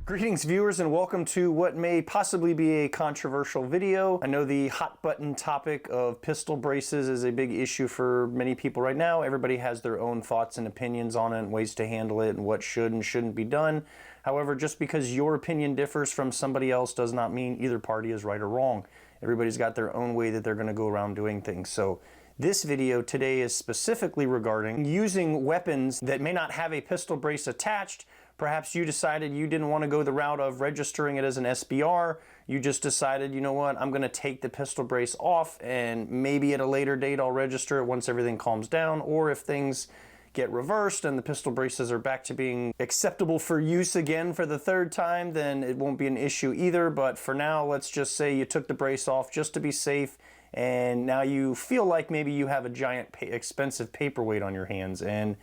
Greetings viewers and welcome to what may possibly be a controversial video. I know the hot button topic of pistol braces is a big issue for many people right now. Everybody has their own thoughts and opinions on it and ways to handle it and what should and shouldn't be done. However, just because your opinion differs from somebody else does not mean either party is right or wrong. Everybody's got their own way that they're going to go around doing things. So this video today is specifically regarding using weapons that may not have a pistol brace attached. Perhaps you decided you didn't want to go the route of registering it as an SBR. You just decided, you know what, I'm going to take the pistol brace off and maybe at a later date I'll register it once everything calms down, or if things get reversed and the pistol braces are back to being acceptable for use again for the third time, then it won't be an issue either. But for now, let's just say you took the brace off just to be safe, and now you feel like maybe you have a giant expensive paperweight on your hands. And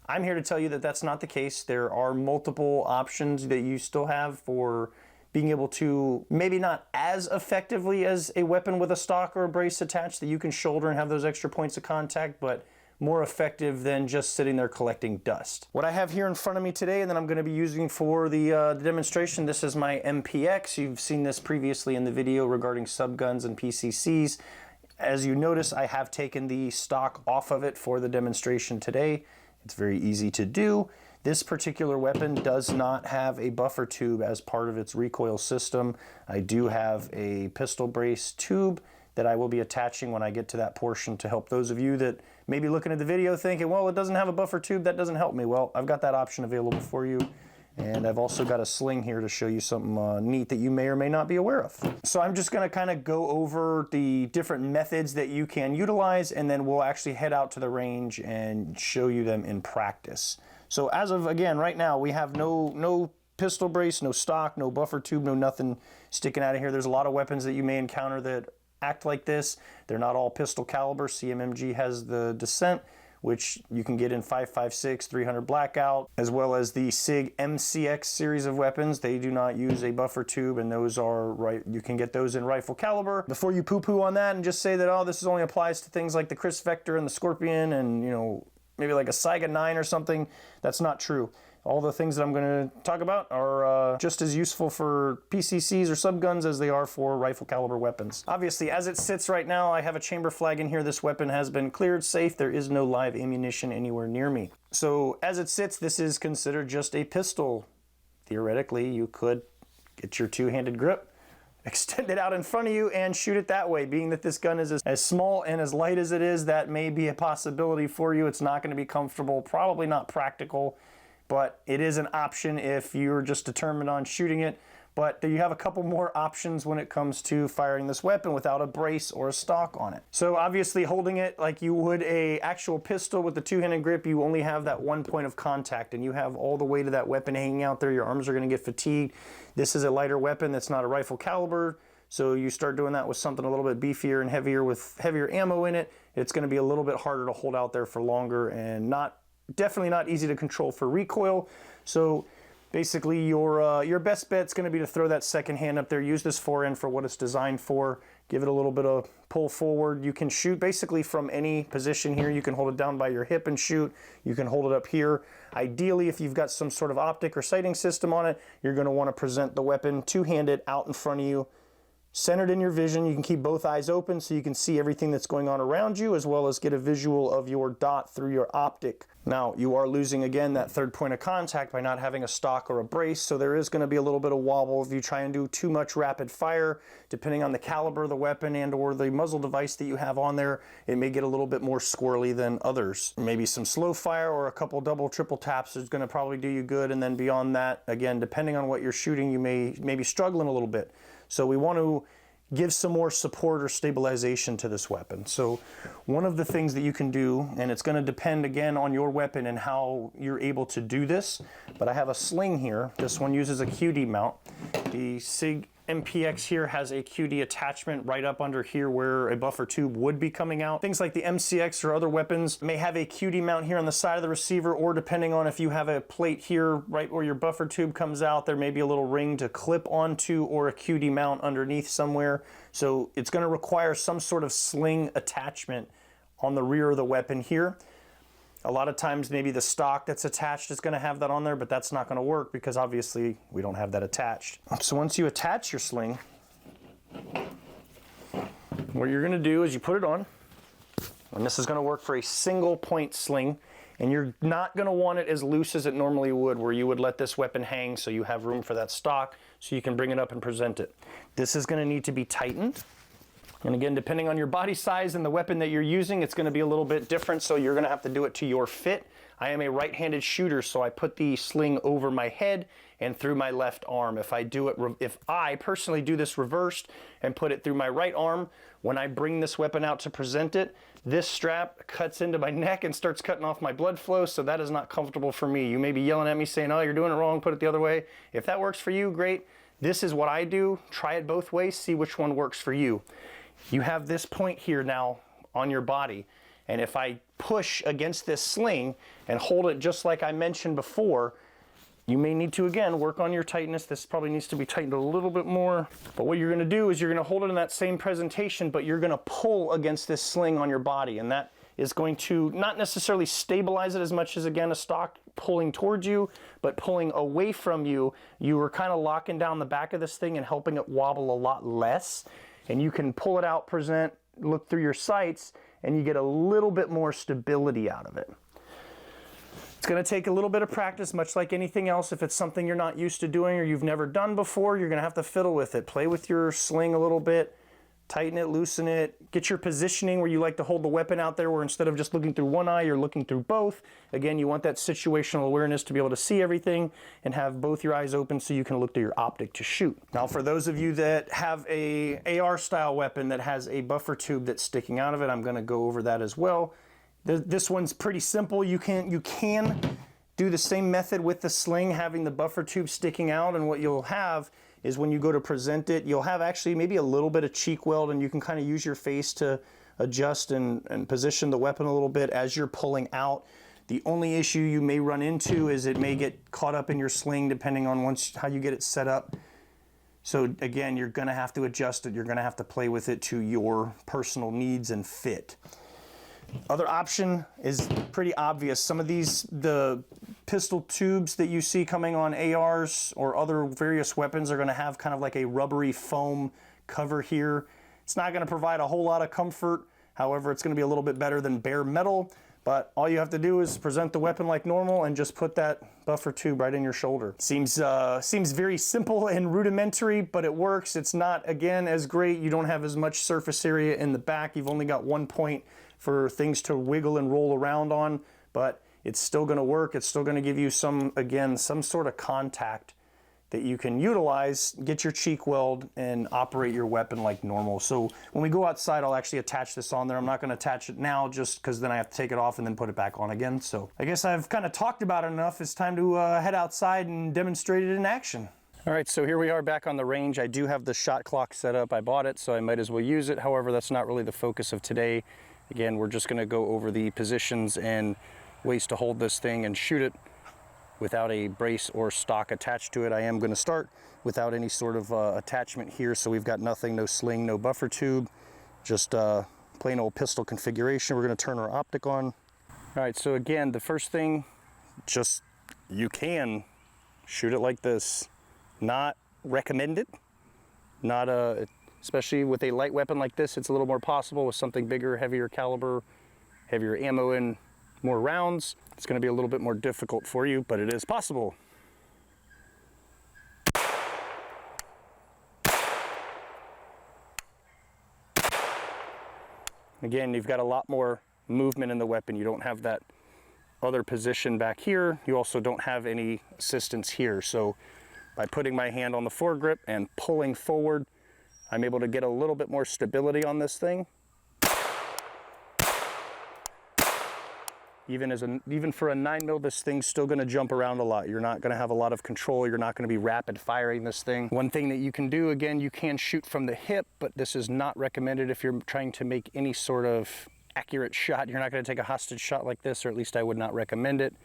I'm here to tell you that that's not the case. There are multiple options that you still have for being able to, maybe not as effectively as a weapon with a stock or a brace attached that you can shoulder and have those extra points of contact, but more effective than just sitting there collecting dust. What I have here in front of me today and that I'm going to be using for the demonstration, this is my MPX. You've seen this previously in the video regarding subguns and PCCs. As you notice, I have taken the stock off of it for the demonstration today. It's very easy to do. This particular weapon does not have a buffer tube as part of its recoil system. I do have a pistol brace tube that I will be attaching when I get to that portion to help those of you that may be looking at the video thinking, well, it doesn't have a buffer tube, that doesn't help me. Well, I've got that option available for you. And I've also got a sling here to show you something neat that you may or may not be aware of. So I'm just going to kind of go over the different methods that you can utilize, and then we'll actually head out to the range and show you them in practice. So as of, again, right now, we have no pistol brace, no stock, no buffer tube, no nothing sticking out of here. There's a lot of weapons that you may encounter that act like this. They're not all pistol caliber. CMMG has the Descent, which you can get in 5.56, 300 blackout, as well as the SIG MCX series of weapons. They do not use a buffer tube, and those are you can get those in rifle caliber. Before you poo-poo on that and just say that, oh, this only applies to things like the Kriss Vector and the Scorpion and, you know, maybe like a Saiga 9 or something, that's not true. All the things that I'm going to talk about are just as useful for PCCs or subguns as they are for rifle caliber weapons. Obviously, as it sits right now, I have a chamber flag in here. This weapon has been cleared safe. There is no live ammunition anywhere near me. So as it sits, this is considered just a pistol. Theoretically, you could get your two-handed grip, extend it out in front of you, and shoot it that way. Being that this gun is as small and as light as it is, that may be a possibility for you. It's not going to be comfortable, probably not practical, but it is an option if you're just determined on shooting it. But you have a couple more options when it comes to firing this weapon without a brace or a stock on it. So obviously, holding it like you would a actual pistol with the two-handed grip, you only have that one point of contact, and you have all the weight of that weapon hanging out there. Your arms are going to get fatigued. This is a lighter weapon that's not a rifle caliber, so you start doing that with something a little bit beefier and heavier with heavier ammo in it. It's going to be a little bit harder to hold out there for longer, and definitely not easy to control for recoil. So basically, your best bet's going to be to throw that second hand up there. Use this forend for what it's designed for. Give it a little bit of pull forward. You can shoot basically from any position here. You can hold it down by your hip and shoot. You can hold it up here. Ideally, if you've got some sort of optic or sighting system on it, you're going to want to present the weapon two-handed out in front of you, centered in your vision. You can keep both eyes open so you can see everything that's going on around you, as well as get a visual of your dot through your optic. Now, you are losing, again, that third point of contact by not having a stock or a brace, so there is going to be a little bit of wobble if you try and do too much rapid fire. Depending on the caliber of the weapon and or the muzzle device that you have on there, it may get a little bit more squirrely than others. Maybe some slow fire or a couple double, triple taps is going to probably do you good, and then beyond that, again, depending on what you're shooting, you may be struggling a little bit. So we want to give some more support or stabilization to this weapon. So one of the things that you can do, and it's going to depend again on your weapon and how you're able to do this, but I have a sling here. This one uses a QD mount. The SIG MPX here has a QD attachment right up under here where a buffer tube would be coming out. Things like the MCX or other weapons may have a QD mount here on the side of the receiver, or depending on if you have a plate here right where your buffer tube comes out, there may be a little ring to clip onto or a QD mount underneath somewhere. So it's going to require some sort of sling attachment on the rear of the weapon here. A lot of times maybe the stock that's attached is going to have that on there, but that's not going to work because obviously we don't have that attached. So once you attach your sling, what you're going to do is you put it on, and this is going to work for a single point sling, and you're not going to want it as loose as it normally would, where you would let this weapon hang so you have room for that stock so you can bring it up and present it. This is going to need to be tightened. And again, depending on your body size and the weapon that you're using, it's going to be a little bit different, so you're going to have to do it to your fit. I am a right-handed shooter, so I put the sling over my head and through my left arm. If I personally do this reversed and put it through my right arm, when I bring this weapon out to present it, this strap cuts into my neck and starts cutting off my blood flow, so that is not comfortable for me. You may be yelling at me saying, oh, you're doing it wrong, put it the other way. If that works for you, great. This is what I do. Try it both ways, see which one works for you. You have this point here now on your body, and if I push against this sling and hold it just like I mentioned before, you may need to, again, work on your tightness. This probably needs to be tightened a little bit more. But what you're going to do is you're going to hold it in that same presentation, but you're going to pull against this sling on your body, and that is going to not necessarily stabilize it as much as, again, a stock pulling towards you, but pulling away from you. You are kind of locking down the back of this thing and helping it wobble a lot less. And you can pull it out, present, look through your sights, and you get a little bit more stability out of it. It's going to take a little bit of practice, much like anything else. If it's something you're not used to doing or you've never done before, you're going to have to fiddle with it. Play with your sling a little bit, tighten it, loosen it, get your positioning where you like to hold the weapon out there, where instead of just looking through one eye, you're looking through both. Again, you want that situational awareness to be able to see everything and have both your eyes open so you can look through your optic to shoot. Now, for those of you that have a AR style weapon that has a buffer tube that's sticking out of it, I'm going to go over that as well. This one's pretty simple. You can do the same method with the sling, having the buffer tube sticking out, and what you'll have is when you go to present it, you'll have actually maybe a little bit of cheek weld, and you can kind of use your face to adjust and position the weapon a little bit as you're pulling out. The only issue you may run into is it may get caught up in your sling depending on how you get it set up. So again, you're going to have to adjust it. You're going to have to play with it to your personal needs and fit. Other option is pretty obvious. Some of the pistol tubes that you see coming on ARs or other various weapons are going to have kind of like a rubbery foam cover here. It's not going to provide a whole lot of comfort. However, it's going to be a little bit better than bare metal. But all you have to do is present the weapon like normal and just put that buffer tube right in your shoulder. Seems very simple and rudimentary, but it works. It's not, again, as great. You don't have as much surface area in the back. You've only got one point for things to wiggle and roll around on, but it's still going to work. It's still going to give you some sort of contact that you can utilize, get your cheek weld, and operate your weapon like normal. So when we go outside, I'll actually attach this on there. I'm not going to attach it now just because then I have to take it off and then put it back on again. So I guess I've kind of talked about it enough. It's time to head outside and demonstrate it in action. All right, so here we are back on the range. I do have the shot clock set up. I bought it, so I might as well use it. However, that's not really the focus of today. Again, we're just going to go over the positions and ways to hold this thing and shoot it without a brace or stock attached to it. I am going to start without any sort of attachment here, so we've got nothing, no sling, no buffer tube, just plain old pistol configuration. We're going to turn our optic on. All right, so again, the first thing, you can shoot it like this. Not recommended, especially with a light weapon like this. It's a little more possible. With something bigger, heavier caliber, heavier ammo and more rounds, it's going to be a little bit more difficult for you, but it is possible. Again, you've got a lot more movement in the weapon. You don't have that other position back here. You also don't have any assistance here. So by putting my hand on the foregrip and pulling forward, I'm able to get a little bit more stability on this thing. Even for a 9mm, this thing's still going to jump around a lot. You're not going to have a lot of control. You're not going to be rapid firing this thing. One thing that you can do, again, you can shoot from the hip, but this is not recommended if you're trying to make any sort of accurate shot. You're not going to take a hostage shot like this, or at least I would not recommend it.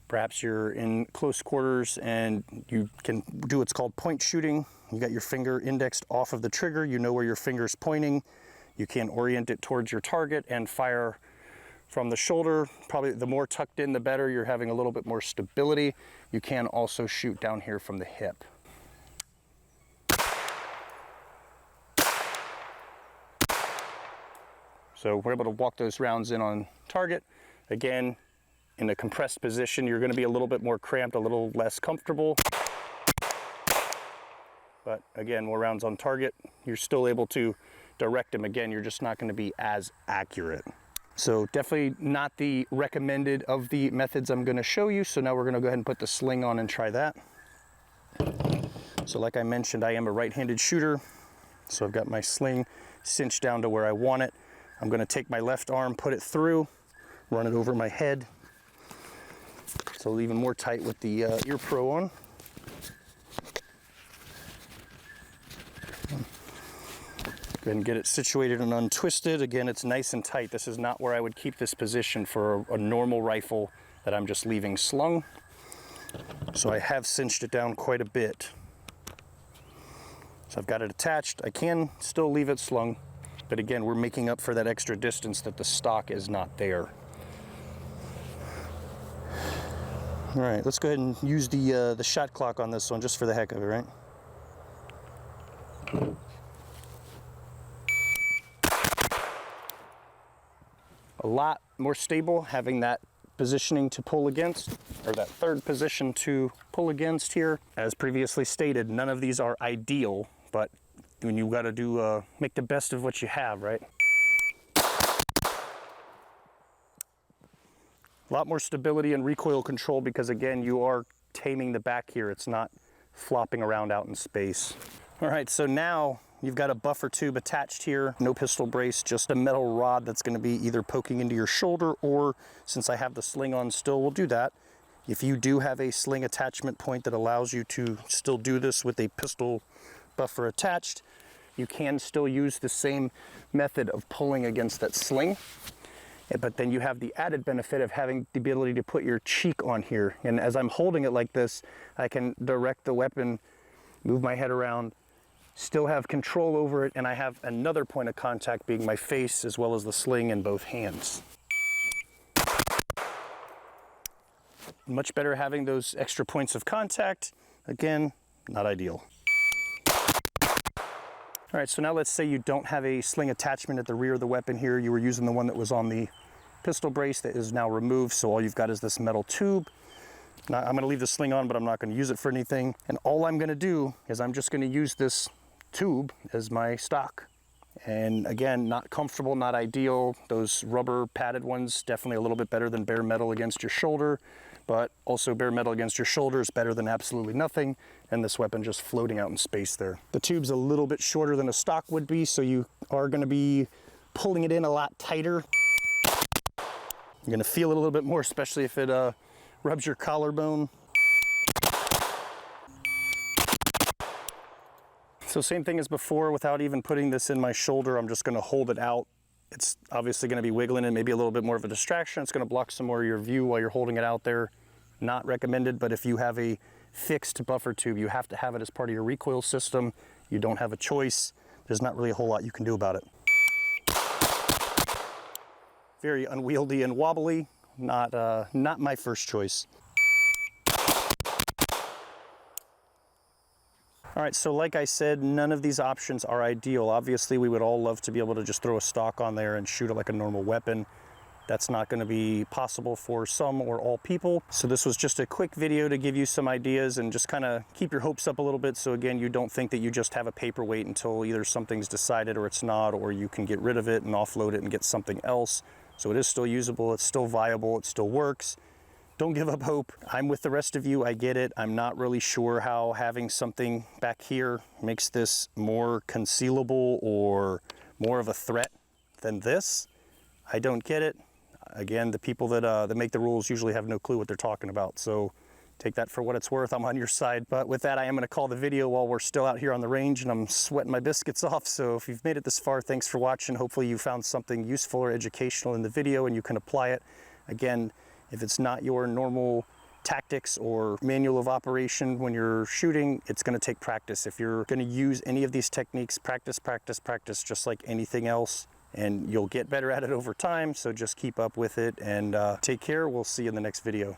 Perhaps you're in close quarters and you can do what's called point shooting. You got your finger indexed off of the trigger. You know where your finger's pointing. You can orient it towards your target and fire from the shoulder. Probably the more tucked in, the better. You're having a little bit more stability. You can also shoot down here from the hip. So we're able to walk those rounds in on target. Again, in a compressed position, you're going to be a little bit more cramped, a little less comfortable. But again, more rounds on target, you're still able to direct them. Again, you're just not going to be as accurate. So definitely not the recommended of the methods I'm going to show you. So now we're going to go ahead and put the sling on and try that. So like I mentioned, I am a right-handed shooter. So I've got my sling cinched down to where I want it. I'm going to take my left arm, put it through, run it over my head. So even more tight with the Ear Pro on. Go ahead and get it situated and untwisted. Again, it's nice and tight. This is not where I would keep this position for a normal rifle that I'm just leaving slung. So I have cinched it down quite a bit. So I've got it attached. I can still leave it slung, but again, we're making up for that extra distance that the stock is not there. All right, let's go ahead and use the shot clock on this one just for the heck of it, right? A lot more stable having that positioning to pull against, or that third position to pull against here. As previously stated, none of these are ideal, but when you got to do make the best of what you have, right? A lot more stability and recoil control because again, you are taming the back here. It's not flopping around out in space. All right, so now you've got a buffer tube attached here, no pistol brace, just a metal rod that's going to be either poking into your shoulder, or since I have the sling on still, we'll do that. If you do have a sling attachment point that allows you to still do this with a pistol buffer attached, you can still use the same method of pulling against that sling. But then you have the added benefit of having the ability to put your cheek on here. And as I'm holding it like this, I can direct the weapon, move my head around, still have control over it, and I have another point of contact being my face as well as the sling in both hands. Much better having those extra points of contact. Again, not ideal. All right, so now let's say you don't have a sling attachment at the rear of the weapon here. You were using the one that was on the pistol brace that is now removed, so all you've got is this metal tube. Now, I'm gonna leave the sling on, but I'm not gonna use it for anything. And all I'm gonna do is I'm just gonna use this tube as my stock. And again, not comfortable, not ideal. Those rubber padded ones, definitely a little bit better than bare metal against your shoulder, but also bare metal against your shoulder is better than absolutely nothing, and this weapon just floating out in space there. The tube's a little bit shorter than a stock would be, so you are gonna be pulling it in a lot tighter. You're gonna feel it a little bit more, especially if it rubs your collarbone. So same thing as before, without even putting this in my shoulder, I'm just gonna hold it out. It's obviously gonna be wiggling and maybe a little bit more of a distraction. It's gonna block some more of your view while you're holding it out there. Not recommended, but if you have a fixed buffer tube, you have to have it as part of your recoil system. You don't have a choice. There's not really a whole lot you can do about it. Very unwieldy and wobbly, not my first choice. All right, so like I said, none of these options are ideal. Obviously, we would all love to be able to just throw a stock on there and shoot it like a normal weapon. That's not going to be possible for some or all people. So this was just a quick video to give you some ideas and just kind of keep your hopes up a little bit. So again, you don't think that you just have a paperweight until either something's decided or it's not, or you can get rid of it and offload it and get something else. So it is still usable, it's still viable, it still works. Don't give up hope. I'm with the rest of you, I get it. I'm not really sure how having something back here makes this more concealable or more of a threat than this. I don't get it. Again, the people that make the rules usually have no clue what they're talking about. So take that for what it's worth. I'm on your side. But with that, I am gonna call the video while we're still out here on the range and I'm sweating my biscuits off. So if you've made it this far, thanks for watching. Hopefully you found something useful or educational in the video and you can apply it. Again, if it's not your normal tactics or manual of operation when you're shooting, it's gonna take practice. If you're gonna use any of these techniques, practice, practice, practice, just like anything else. and you'll get better at it over time. So just keep up with it and take care. We'll see you in the next video.